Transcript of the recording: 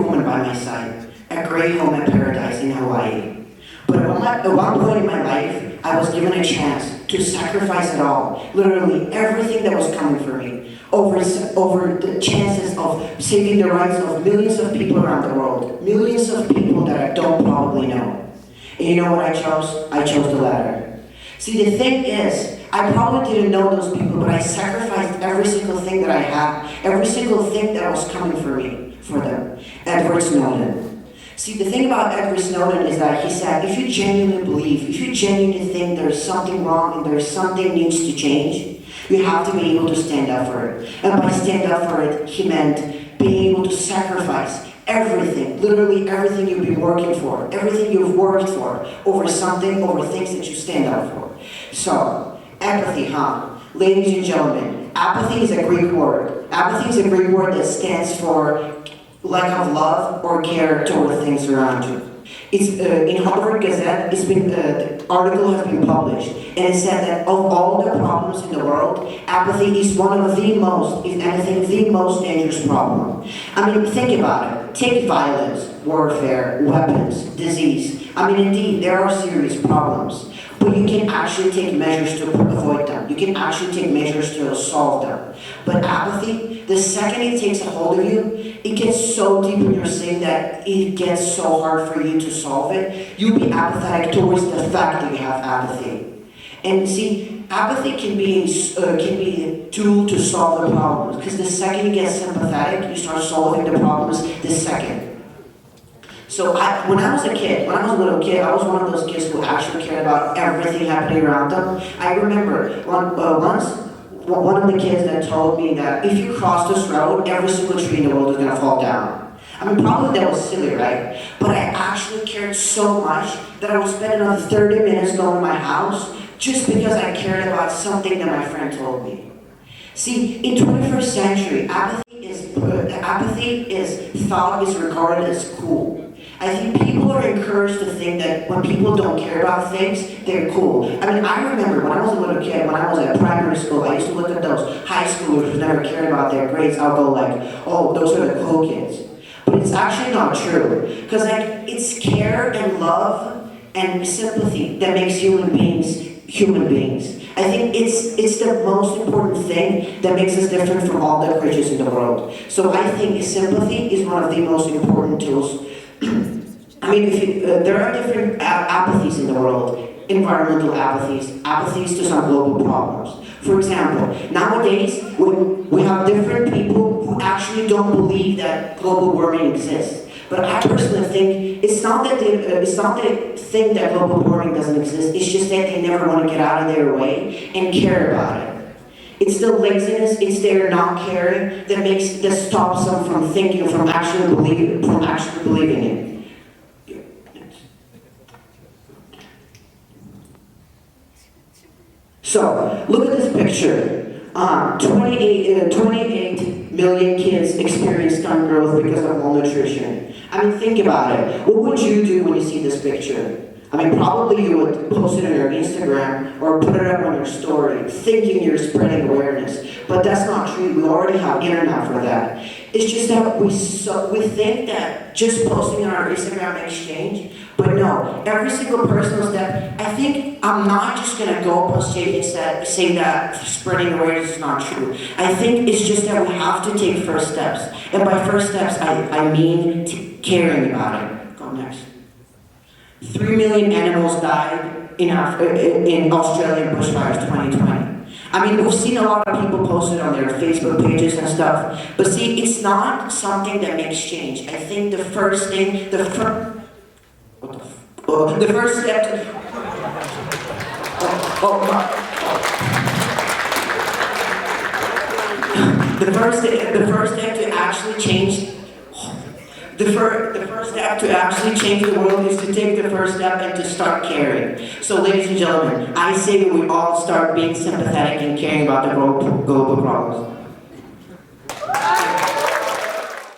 woman by my side, a great home in paradise in Hawaii. But at one point in my life, I was given a chance to sacrifice it all, literally everything that was coming for me, over the chances of saving the rights of millions of people around the world, millions of people that I don't probably know. And you know what I chose? I chose the latter. See, the thing is, I probably didn't know those people, but I sacrificed every single thing that I had, every single thing that was coming for me, for them. Edward Snowden. See, the thing about Edward Snowden is that he said, if you genuinely believe, if you genuinely think there's something wrong and there's something needs to change, you have to be able to stand up for it. And by stand up for it, he meant being able to sacrifice everything, literally everything you've been working for, everything you've worked for, over something, over things that you stand up for. So, apathy, huh? Ladies and gentlemen, apathy is a Greek word. Apathy is a Greek word that stands for lack of love or care toward things around you. It's in Harvard Gazette. The article has been published, and it said that of all the problems in the world, apathy is one of the most, if anything, the most dangerous problem. I mean, think about it. Take violence, warfare, weapons, disease. I mean, indeed, there are serious problems, but you can actually take measures to avoid them. You can actually take measures to solve them. But apathy, the second it takes a hold of you, it gets so deep in your sin that it gets so hard for you to solve it. You'll be apathetic towards the fact that you have apathy. And see, apathy can be a tool to solve the problems, because the second you get sympathetic, you start solving the problems the second. So when I was a little kid, I was one of those kids who actually cared about everything happening around them. I remember once, one of the kids that told me that if you cross this road, every single tree in the world is going to fall down. I mean, probably that was silly, right? But I actually cared so much that I would spend another 30 minutes going to my house just because I cared about something that my friend told me. See, in 21st century, apathy is regarded as cool. I think people are encouraged to think that when people don't care about things, they're cool. I mean, I remember when I was a little kid, when I was at primary school, I used to look at those high schoolers who never cared about their grades. I'll go like, oh, those are the cool kids. But it's actually not true. Because it's care and love and sympathy that makes human beings human beings. I think it's the most important thing that makes us different from all the creatures in the world. So I think sympathy is one of the most important tools. I mean, there are different apathies in the world. Environmental apathies to some global problems. For example, nowadays we have different people who actually don't believe that global warming exists. But I personally think it's not that they think that global warming doesn't exist. It's just that they never want to get out of their way and care about it. It's the laziness, it's their not caring that stops them from thinking, from actually believing it. So, look at this picture. 28 million kids experience stunt growth because of malnutrition. I mean, think about it. What would you do when you see this picture? I mean, probably you would post it on your Instagram or put it up on your story, thinking you're spreading awareness. But that's not true. We already have internet for that. It's just that we think that just posting on our Instagram makes change. But no, every single personal step, I think I'm not just going to go up on stage and say that spreading awareness is not true. I think it's just that we have to take first steps. And by first steps, I mean caring about it. Go next. 3 million animals died in Australian bushfires 2020. I mean, we've seen a lot of people post it on their Facebook pages and stuff. But see, it's not something that makes change. I think the first step to the first step to actually change the world is to take the first step and to start caring. So, ladies and gentlemen, I say that we all start being sympathetic and caring about the global problems.